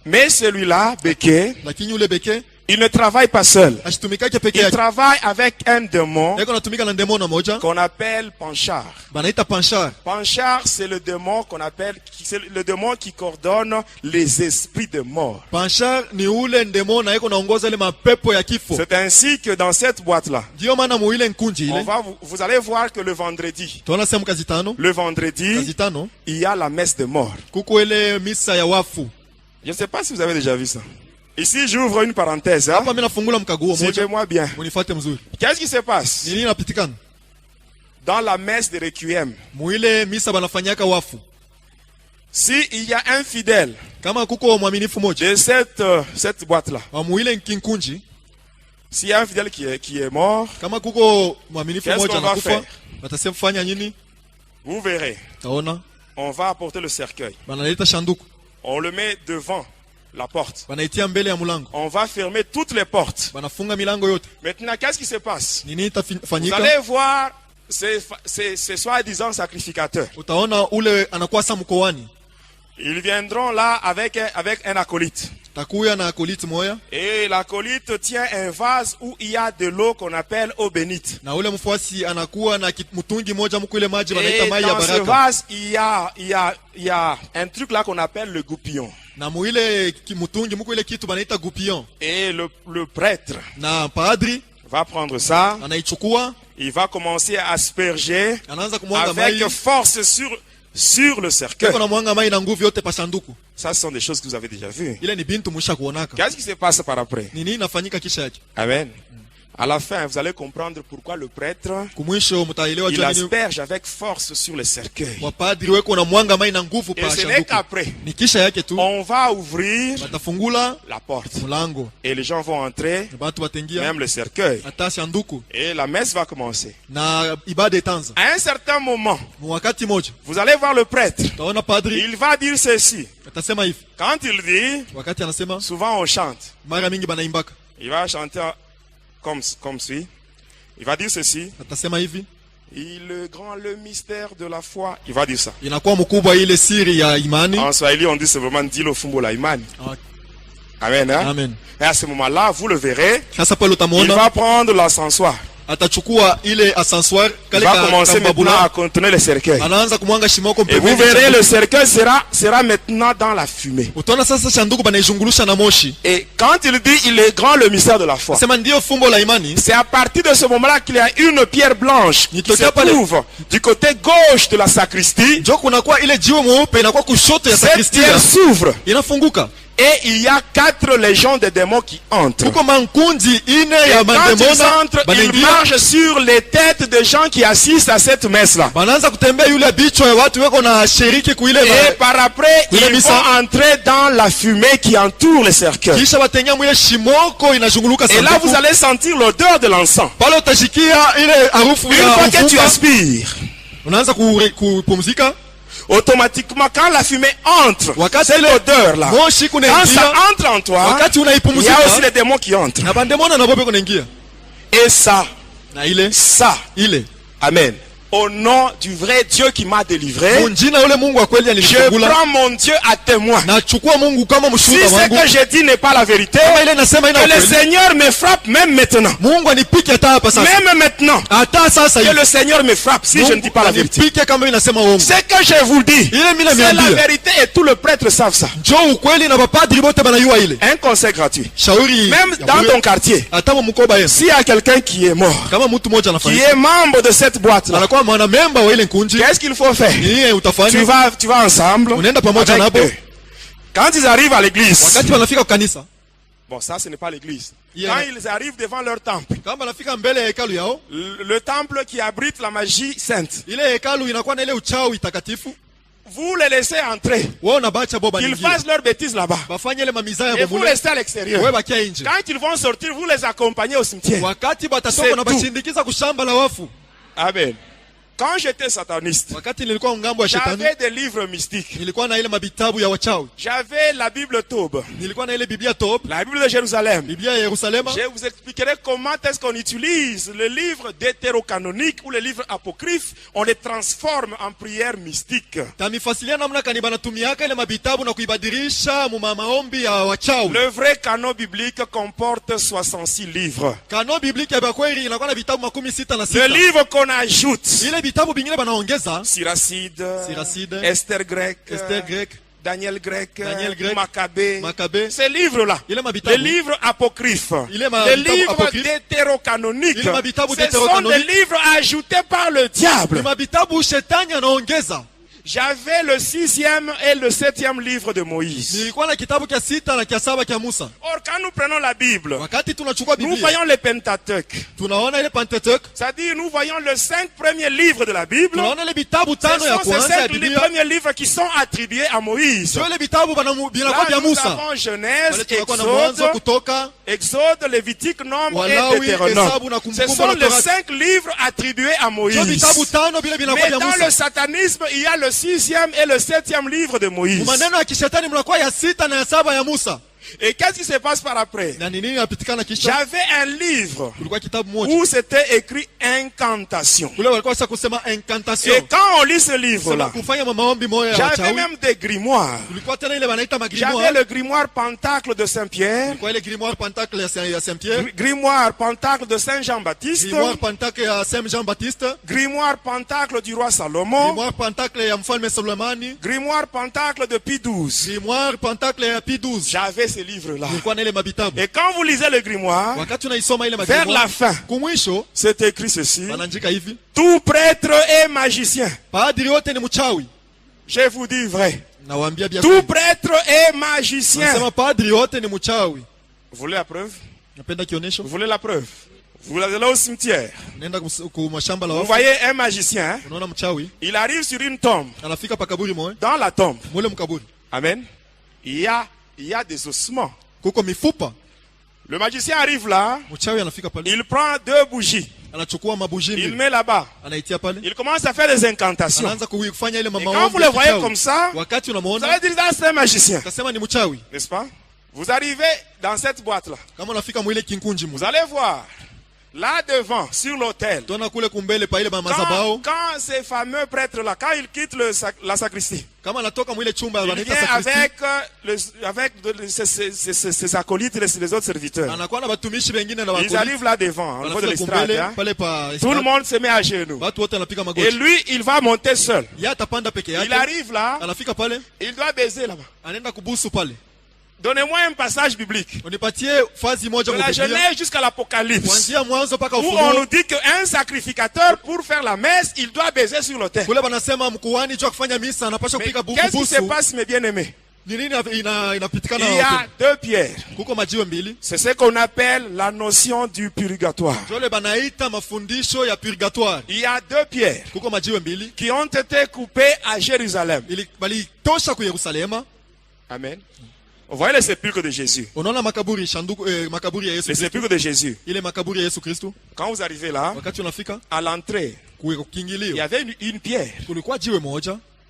Mais celui-là, Beke, lakini ule beke il ne travaille pas seul. ashitumikake peke Il yake. travaille avec un démon Yako natumika na demona moja qu'on appelle Panchar. banaita Panchar. Panchar, c'est le démon qu'on appelle, c'est le démon qui coordonne les esprits de mort. Panchar ni ule demona yako naongoza ile mapepo ya kifo. C'est ainsi que dans cette boîte-là, Ndio maana muile nkunji ile. vous allez voir que le vendredi, Tuona sehemu kazi tano. Kazi tano il y a la messe de mort. kuko ile misa ya wafu. Je ne sais pas si vous avez déjà vu ça. Ici, j'ouvre une parenthèse. Hein. Hapa mimi nafungula mkaguo moja. Suivez-moi bien. Munifuate mzuri. Qu'est-ce qui se passe Nini napitikana? dans la messe de Requiem? Muile misa banafanyaka wafu. Si il y a un fidèle Kama kuko mwaminifu moja de cette boîte-là, wa muile nkinkunji, s'il y a un fidèle qui est mort, kama kuko mwaminifu Qu'est-ce moja qu'on va anakufa, faire? batasemfanya nini? vous verrez, Taona on va apporter le cercueil. banaleta shanduku. On le met devant la porte. Banaitia mbele ya mlango. On va fermer toutes les portes. Banafunga milango yote. Maintenant, qu'est-ce qui se passe? Nini Vous itafanyika? allez voir ces soi-disant sacrificateurs. Utaona ule anakuwa sa mkoani. Ils viendront là avec un acolyte. Takuya na akoliti moya. Et l'acolyte tient un vase où il y a de l'eau qu'on appelle eau bénite. Na ule mfuasi anakuwa na mtungi moja mko ile maji wanaita Et mai ya dans ce baraka. vase, il y a un truc là qu'on appelle le goupillon. Na muile mtungi mko ile kitu banaita goupillon. Et le prêtre Na padri va prendre ça. anaichukua, Il va commencer à asperger anaanza kumwanga mai. avec force sur le cercueil. Kuna mwanga mai na nguvu yote pa sanduku. Ça, ce sont des choses que vous avez déjà vues. Ile ni bintu musha kuonaka. Qu'est-ce qui se passe par après? Nini inafanyika kisha yake? Amen. À la fin, vous allez comprendre pourquoi le prêtre, Kumwisho mtaelewa il jua nini asperge avec force sur le cercueil. wa padri weko na mwanga mai na nguvu Et pa ce n'est sanduku. qu'après, Ni kisha yake tu on va ouvrir batafungula la porte. mlango. Et les gens vont entrer, Na batu batengia même le cercueil. hata sanduku Et la messe va commencer. na ibada itaanza. À un certain moment, Wakati moja vous allez voir le prêtre. utaona padri Il va dire ceci. atasema hivi. Quand il dit, Wakati anasema souvent on chante. mara mingi banaimbaka. Il va chanter comme suit. Il va dire ceci. Atasema hivi. Le mystère de la foi. Il va dire ça. Inakuwa mkubwa ile siri ya imani. En Swahili, on dit c'est vraiment Dilo Fumbo la Imani. Amen. Hein? Amen. Et à ce moment-là, vous le verrez. Sasa pale Il utamuona va prendre l'ascensoir. atachukua ile ascenseur Il kale va commencer maintenant kambabula, à contenir le cercueil. anaanza kumwanga shimoko Et vous pembeni. verrez, le cercueil sera maintenant dans la fumée. Utaona sasa sanduku banaizungulusha na moshi. Et quand il dit il est grand le mystère de la foi, Sema ndio fumbo la imani. c'est à partir de ce moment-là qu'il y a une pierre blanche qui se Nitokea pale. trouve du côté gauche de la sacristie. Jo kunakuwa ile jiwe mweupe inakuwa kushoto ya Cette sakristia. pierre s'ouvre Inafunguka. et il y a 4 légions de démons qui entrent. Kuko mankundi ine Et ya quand ils mandemona entrent, ils banaingia. marchent sur les têtes des gens qui assistent à cette messe-là. Banaanza kutembea yule bichwa ya watu weko na shiriki kuile Et par après, Kule ils misa. vont entrer dans la fumée qui entoure le cercueil. kisha watengea mwile shimoko inazunguluka Et là, sanduku. vous allez sentir l'odeur de l'encens. Pale utashikia ile harufu Une ya fois que tu ufuka. aspires, Unaanza kupumzika. automatiquement, quand la fumée entre, Wakati cette ile odeur-là, moshi quand ça kunaingia, entre en toi, wakati il y a aussi unaipumzika les démons qui entrent. na bandemona na bobe kunaingia. Et ça, Na ile ile amen. Au nom du vrai Dieu qui m'a délivré, munjina ule Mungu wa kweli je alinifungula. prends mon Dieu à témoin. Na chukua Mungu kama Si mshuhuda ce wangu. que je dis n'est pas la vérité, Kama ile nasema ina que le ukweli. Seigneur me frappe même maintenant. Mungu anipike hata hapa sasa. Même maintenant, Hata sasa que hivi. le Seigneur me frappe si je ne dis pas la vérité. Anipike kama inasema uongo. Ce que je vous dis, Ile mimi c'est la naambia. vérité et tout le prêtre savent ça. Njoo ukweli na mapadri wote banayua ile. Un conseil gratuit. Shauri. Même ya dans bure. ton quartier, Hata mkoba yenu. s'il y a quelqu'un qui est mort, Kama mtu mmoja qui anafanya. est membre de cette boîte-là, Anakuwa mwana memba wa ile nkunji. qu'est-ce qu'il faut faire? Nini utafanya? Tu vas ensemble Unaenda pamoja avec nabo. eux. Quand ils arrivent à l'église, Wakati wanafika kwa kanisa. bon, ça ce n'est pas l'église. Yeah. Quand ils arrivent devant leur temple, Kama wanafika mbele ya hekalu yao, le temple qui abrite la magie sainte, ile hekalu inakuwa na ile uchawi takatifu. vous les laissez entrer. Wao unabacha boba Qu'ils nyingine. fassent leurs bêtises là-bas. Bafanye ile mamizaya Et vous bomule. restez à l'extérieur. Wewe bakia nje. Quand ils vont sortir, vous les accompagnez au cimetière. Wakati C'est batatoka na tout. bashindikiza kushamba la wafu. Amen. Quand j'étais sataniste, wakati nilikuwa ngambo ya shetani, j'avais des livres mystiques. nilikuwa na ile mabitabu ya wachawi. J'avais la Bible Tob, Nilikuwa na ile Biblia Tob, la Bible de Jérusalem. Biblia ya Yerusalema. Je vous expliquerai comment est-ce qu'on utilise le livre deutérocanonique ou les livres apocryphes. On les transforme en prières mystiques. Tamifasilia namna kani banatumiaka ile mabitabu na kuibadilisha mu maombi ya wachawi. Le vrai canon biblique comporte 66 livres. Canon biblique ya kweli inakuwa na vitabu 66. Le livre qu'on ajoute, Ile vitabu vingine banaongeza Siracide, Siracide, Esther grec, Daniel grec, Maccabée. Ces livres-là, les livres apocryphes, les livres deutérocanoniques, ce sont des livres ajoutés par le diable. J'avais le 6e et le 7e livre de Moïse. Or, quand nous prenons la Bible, nous voyons le Pentateuque. C'est-à-dire, nous voyons les 5 premiers livres de la Bible. Ce sont ces 5 premiers livres qui sont attribués à Moïse. Là, nous avons Genèse, Exode, Lévitique, Nombre et Deutéronome. Ce sont les 5 livres attribués à Moïse. Mais dans le satanisme, il y a le 6e et le 7e livre de Moïse. Et qu'est-ce qui se passe par après? J'avais un livre où c'était écrit incantation. Et quand on lit ce livre-là, j'avais même des grimoires. J'avais le grimoire Pentacle de Saint-Pierre, grimoire Pentacle de Saint-Jean-Baptiste, grimoire Pentacle du roi Salomon, grimoire Pentacle de Pie XII. J'avais ces livres-là. Et quand vous lisez le grimoire, vers la fin, c'est écrit ceci: tout prêtre est magicien. Je vous dis vrai. Tout prêtre est magicien. Vous voulez la preuve? Vous voulez la preuve? Vous allez au cimetière. Vous voyez un magicien, hein? Il arrive sur une tombe. Dans la tombe, amen, il y a des ossements. Le magicien arrive là, il prend 2 bougies, il met là-bas, il commence à faire des incantations. Et quand vous le voyez comme ça, vous allez dire, c'est un magicien, n'est-ce pas? Vous arrivez dans cette boîte-là, vous allez voir, là devant, sur l'autel, quand ces fameux prêtres-là, quand ils quittent la sacristie, il vient avec ses acolytes et les autres serviteurs. Ils arrivent là devant, au niveau de l'estrade. Hein? Tout le monde se met à genoux. Et lui, il va monter seul. Il arrive là, il doit baiser là-bas. Donnez-moi un passage biblique. De la Genèse jusqu'à l'Apocalypse, où on nous dit qu'un sacrificateur, pour faire la messe, il doit baiser sur l'autel. Mais qu'est-ce qui se passe, mes bien-aimés? Il y a 2 pierres. C'est ce qu'on appelle la notion du purgatoire. Il y a 2 pierres qui ont été coupées à Jérusalem. Amen. Vous voyez les sépulcres de Jésus. Les sépulcres de Jésus. Quand vous arrivez là, à l'entrée, il y avait une pierre.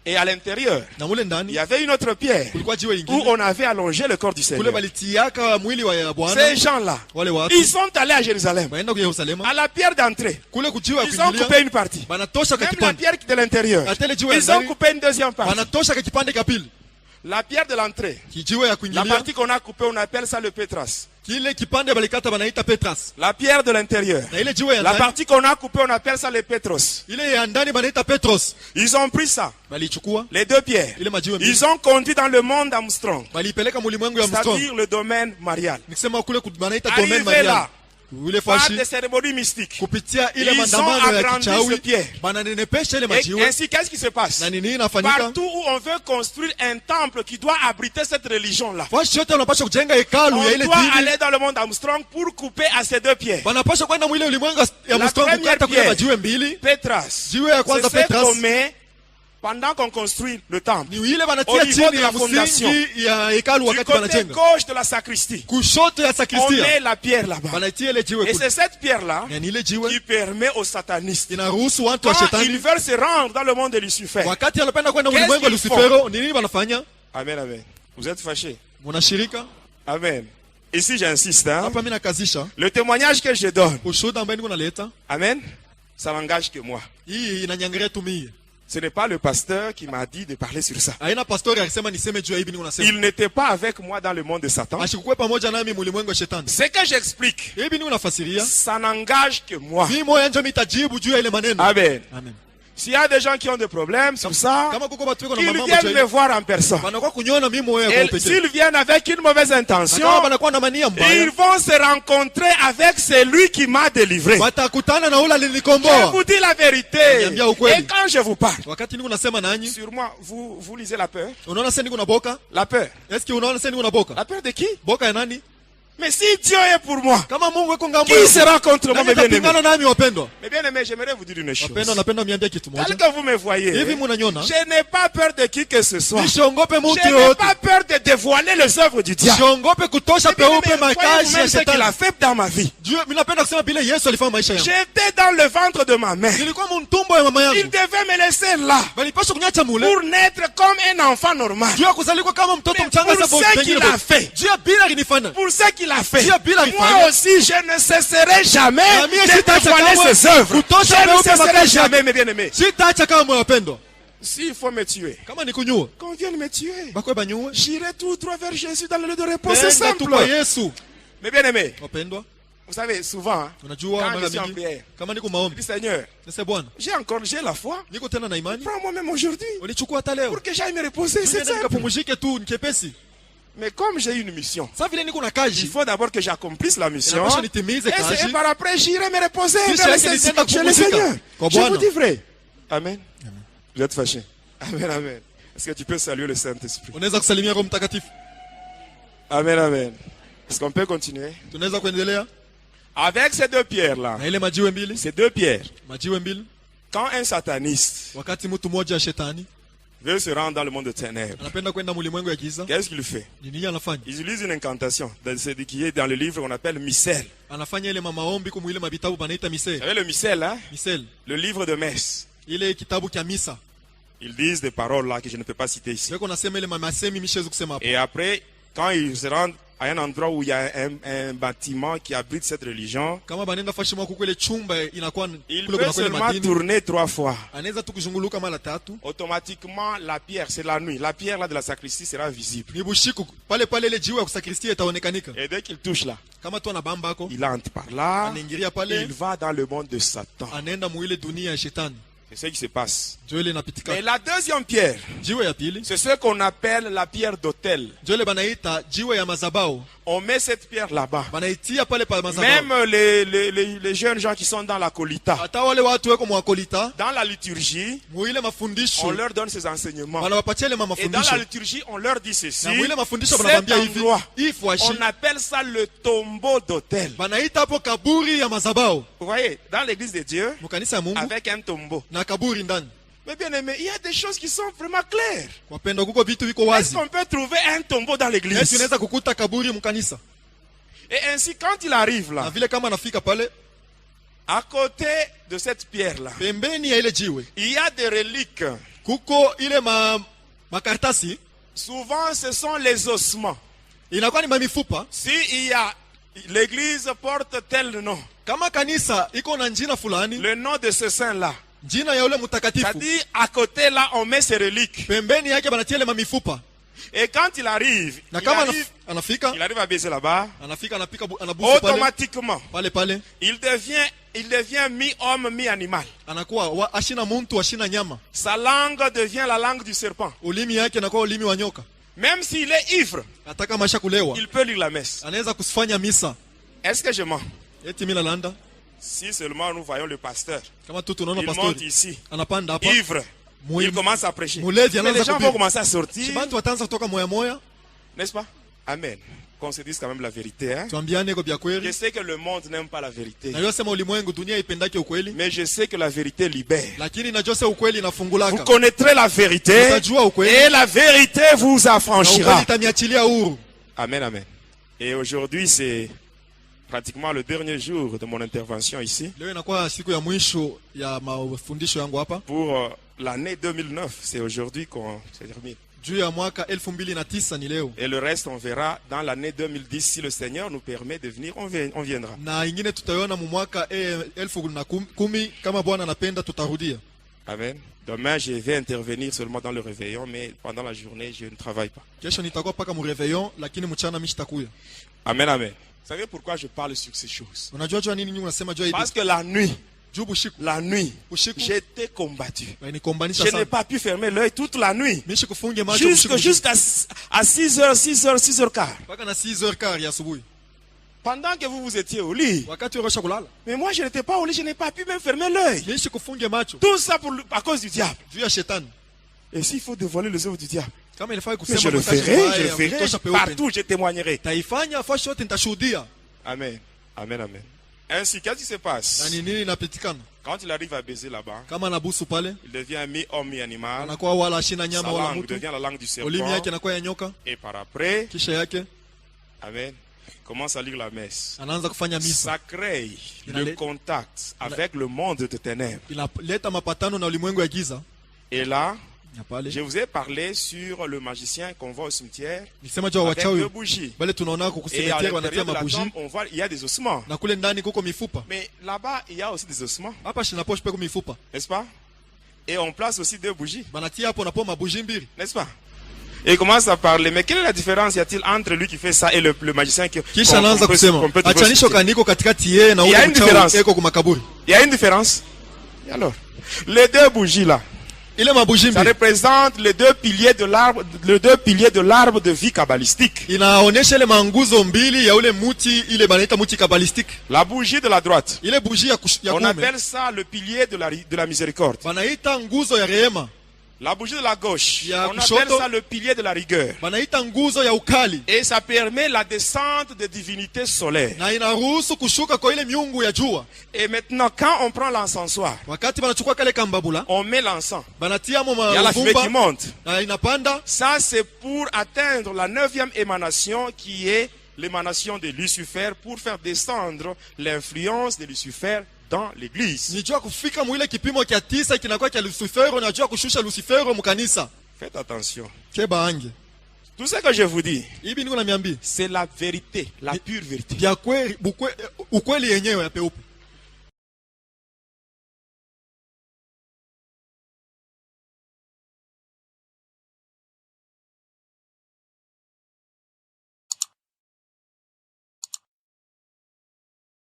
Et à l'intérieur, il y avait une autre pierre où on avait allongé le corps du Seigneur. Ces gens-là, ils sont allés à Jérusalem. À la pierre d'entrée, ils ont coupé une partie. Même la pierre de l'intérieur, ils ont coupé une deuxième partie. La pierre de l'entrée, la partie qu'on a coupée, on appelle ça le pétras. La pierre de l'intérieur, la partie qu'on a coupée, on appelle ça le pétros. Ils ont pris ça, les 2 pierres. Ils ont conduit dans le monde Armstrong, c'est-à-dire le domaine marial. Arrivé là, par des cérémonies mystiques, ils ont agrandi ce pierre. Et ainsi, qu'est-ce qui se passe? Partout où on veut construire un temple qui doit abriter cette religion-là, on doit aller dans le monde Armstrong pour couper à ces 2 pierres. La première pierre, Pétras, c'est ce qu'on met Pendant qu'on construit le temple, ni ile au banatia niveau chini de ya la fondation, msingi ya hekalu du wakati côté banajenga. gauche de la sacristie, Kushoto ya on sakristia met la pierre là-bas. banatia ile jiwe Et kule. c'est cette pierre-là Na ni ile jiwe qui permet aux satanistes, inaruhusu watu wa quand ils shetani veulent se rendre dans le monde de Lucifer. wakati anapenda kwenda Qu'est-ce ulimwengu wa qu'ils Lucifero, ni nini wanafanya? Amen, amen. Vous êtes fâchés? Mnashirika? Amen. Ici, j'insiste. Hein? Hapa mimi nakazisha. Le témoignage que je donne, Ushuhuda ambao niko naleta, amen, ça n'engage que moi. hii inanyangalia tu mimi. Ce n'est pas le pasteur qui m'a dit de parler sur ça. Haina pastori alisema niseme juu ya hivi niko nasema. Il n'était pas avec moi dans le monde de Satan. Ashikukwe pamoja nami mulimwengu wa shetani. Ce que j'explique, Hivi niko nafasiria. ça n'engage que moi. Mimi moyo ndio mitajibu juu ya ile maneno. Amen. Amen. S'il y a des gens qui ont des problèmes sur ça, Kama kuko watu wako na ils mambo viennent me juu. voir en personne. Wanakuwa kunyona mimi moyo Et kwa pekee. s'ils viennent avec une mauvaise intention, Kama wanakuwa na mania ils mbaya. vont se rencontrer avec celui qui m'a délivré. Watakutana na ule Je alinikomboa. vous dis la vérité. Niambia ukweli. Et quand je vous parle, Wakati niko nasema nanyi, sur moi, vous lisez la peur. unaona sasa niko na boka? La peur. Est-ce que unaona sasa niko na boka? La peur de qui? Boka ya nani? Mais si Dieu est pour moi, Kama Mungu yuko ngambo qui sera contre moi, mes bien-aimés? Pingana nami wapendwa. Mes bien-aimés, j'aimerais vous dire une chose. Wapendwa, napenda miambia kitu Tel moja. que vous me voyez, Hivi mnaniona? je n'ai pas peur de qui que ce soit. Nisiongope mtu Je n'ai yote. pas peur de dévoiler les œuvres du diable. Siongope kutosha Mes bien-aimés, peupe voyez makazi vous-même ya ce qu'il a shetani. fait dans ma vie. Dieu, mimi napenda kusema bila Yesu alifanya maisha yangu. J'étais dans le ventre de ma mère. Nilikuwa mtumbo ya mama Il yangu. devait me laisser là Balipaswa kunyacha mule. pour naître comme un enfant normal. Dieu akuzalikwa kama mtoto Mais mchanga pour sababu ce qu'il a fait, Dieu bila alinifanya. pour ce qu'il a fait, Dieu bila moi alifanya. aussi je ne cesserai jamais Na mimi de sitaacha dévoiler kamwe ses œuvres. kutosha Je ne peupe cesserai makazi jamais, yake. mes bien-aimés. Sitaacha kama wapendwa. S'il faut me tuer, Kama nikunyua, qu'on vienne me tuer. bakwe banyue. J'irai tout droit vers Jésus dans le lieu de repos. C'est Nenda tu simple. kwa Yesu. Mes bien-aimés, Wapendwa, vous savez, souvent, hein, unajua quand je mara suis en mingi prière, kama niko je maombi, dis Seigneur, nise Bwana, j'ai la foi. niko tena na imani. Prends-moi même aujourd'hui Unichukua hata leo. pour que j'aille me reposer. C'est Nenda simple. nikapumzike tu, nikepesi. Mais comme j'ai une mission, Sasa vile niko na il kazi, faut d'abord que j'accomplisse la mission. inapaswa nitimize Et kazi. par après, j'irai me reposer Kisha vers le yake nitaenda chez le kupumzika Seigneur. kwa Je vous Bwana. dis vrai. Amen. Vous êtes fâchés. Amen, amen. Est-ce que tu peux saluer le Saint-Esprit? Unaweza kusalimia Roho Mtakatifu. Amen, amen. Est-ce qu'on peut continuer? Tunaweza kuendelea Avec ces deux pierres-là, na ile majiwe mbili, ces deux pierres, majiwe mbili. quand un sataniste Wakati mtu mmoja ya shetani veut se rendre dans le monde de ténèbres, anapenda kwenda mulimwengu ya giza, qu'est-ce qu'il fait? ni nini anafanya? Il utilise une incantation qui est dans le livre qu'on appelle Missel. Anafanya ile maombi kwa ile mabitabu banaita Vous mise. savez le Missel, hein? Misel. Le livre de messe. Ile kitabu kia misa. Ils disent des paroles là que je ne peux pas citer ici. Sio nasema ile masemi mishezo kusema hapo. Et après, quand ils se rendent à un endroit où il y a un bâtiment qui abrite cette religion, Kama banenda fashi mwa kuko ile chumba inakuwa il kule peut kuna kwele seulement madini. tourner 3 fois. Anaweza tu kuzunguluka mara tatu. Automatiquement, la pierre, c'est la nuit. La pierre là de la sacristie sera visible. Ni bushiku pale pale ile jiwe ya kusakristia itaonekanika. Et dès qu'il touche là, Kama tu anabamba ako, il entre par là. anaingilia pale, Il va dans le monde de Satan. anaenda mu ile dunia ya shetani. C'est ce qui se passe. Ndio ile inapitika. Et la deuxième pierre, Jiwe ya pili, c'est ce qu'on appelle la pierre d'autel. ndio ile banaita jiwe ya mazabao. On met cette pierre là-bas. Banaitia pale pa mazabao. Même les jeunes gens qui sont dans la kolita, Hata wale watu weko mwakolita, dans la liturgie, mu ile on mafundisho, leur donne ces enseignements. wanawapatia ile Et dans mafundisho. la liturgie, on leur dit ceci. Na mu ile mafundisho Cet banabambia hivi, endroit, hii fwashi, on appelle ça le tombeau d'autel. banaita hapo kaburi ya mazabao. Vous voyez, dans l'église de Dieu, Mukanisa ya Mungu avec un tombeau. na kaburi ndani. Mais bien aimé, il y a des choses qui sont vraiment claires. Wapendwa, kuko vitu viko Est-ce wazi. qu'on peut trouver un tombeau dans Yesu l'église? unaweza kukuta kaburi mkanisa. Et ainsi, quand il arrive Na là, vile kama anafika pale, à côté de cette pierre-là, pembeni ya ile jiwe, il y a des reliques. kuko ile makartasi, Souvent, ce sont les ossements. inakuwa ni mamifupa. Si il y a, l'église porte tel nom, Kama kanisa iko na njina fulani, le nom de ce saint-là. jina ya ule mtakatifu, C'est-à-dire, à côté là, on met ces reliques. pembeni yake banatia ile mamifupa. Et quand il arrive, Na il kama arrive, anafika, il arrive à baisser là-bas, anafika anabusu pale, automatiquement, pale il devient mi-homme, mi-animal. anakuwa ashina muntu ashina nyama. Sa langue devient la langue du serpent. Ulimi yake anakuwa ulimi wa nyoka. Même s'il est ivre, Hata kama asha kulewa, il peut lire la messe. anaweza kufanya misa. Est-ce que je mens? Eti mila landa, Si seulement nous voyons le pasteur, kama tu tunaona il monte pastori ici, anapanda hapa, ivre, il commence à prêcher. Mulevi Mais anaanza les gens kuhubiri. vont commencer à sortir, Bantu wataanza kutoka moya moya. n'est-ce pas? Amen. qu'on se dise quand même la vérité. Hein? Je sais que le monde n'aime pas la vérité. Mais je sais que la vérité libère. Vous connaîtrez la vérité et la vérité vous affranchira. Amen, amen. Et aujourd'hui, c'est pratiquement le dernier jour de mon intervention ici. Pour l'année 2009, c'est aujourd'hui qu'on se termine. Et le reste, on verra dans l'année 2010. Si le Seigneur nous permet de venir, on viendra. Amen. Demain, je vais intervenir seulement dans le réveillon, mais pendant la journée, je ne travaille pas. Amen, amen. Vous savez pourquoi je parle sur ces choses? Parce que la nuit, j'étais combattu. Je n'ai pas pu fermer l'œil toute la nuit. Jusqu'à 6h15. Pendant que vous étiez au lit. Mais moi je n'étais pas au lit, je n'ai pas pu même fermer l'œil. Tout ça à cause du diable. Et s'il faut dévoiler les œuvres du diable, mais je le ferai. Partout je témoignerai. Amen. Amen, amen. Ainsi, qu'est-ce qui se passe? Quand il arrive à baiser là-bas, il devient mi-homme, mi-animal. Sa langue devient la langue du serpent. Et par après, amen, commence à lire la messe. Ça crée le contact avec le monde de ténèbres. Et là, je vous ai parlé sur le magicien qu'on voit au cimetière avec 2 bougies. Et à l'intérieur de la tombe, on voit il y a des ossements. Mais là-bas, il y a aussi des ossements. N'est-ce pas? Et on place aussi 2 bougies. N'est-ce pas? Et il commence à parler. Mais quelle est la différence y a-t-il entre lui qui fait ça et le magicien qui peut trouver? Il y a une différence. Il y a une différence. Et alors, les 2 bougies là, ça représente les 2 piliers de l'arbre, de vie kabbalistique. La bougie de la droite, on appelle ça le pilier de la miséricorde. La bougie de la gauche, on appelle ça le pilier de la rigueur. Et ça permet la descente des divinités solaires. Et maintenant, quand on prend l'encensoir, on met l'encens. Il y a la fumée qui monte. Ça, c'est pour atteindre la 9e émanation qui est l'émanation de Lucifer, pour faire descendre l'influence de Lucifer dans l'église. Faites attention. Tout ce que je vous dis, c'est la vérité, la pure vérité.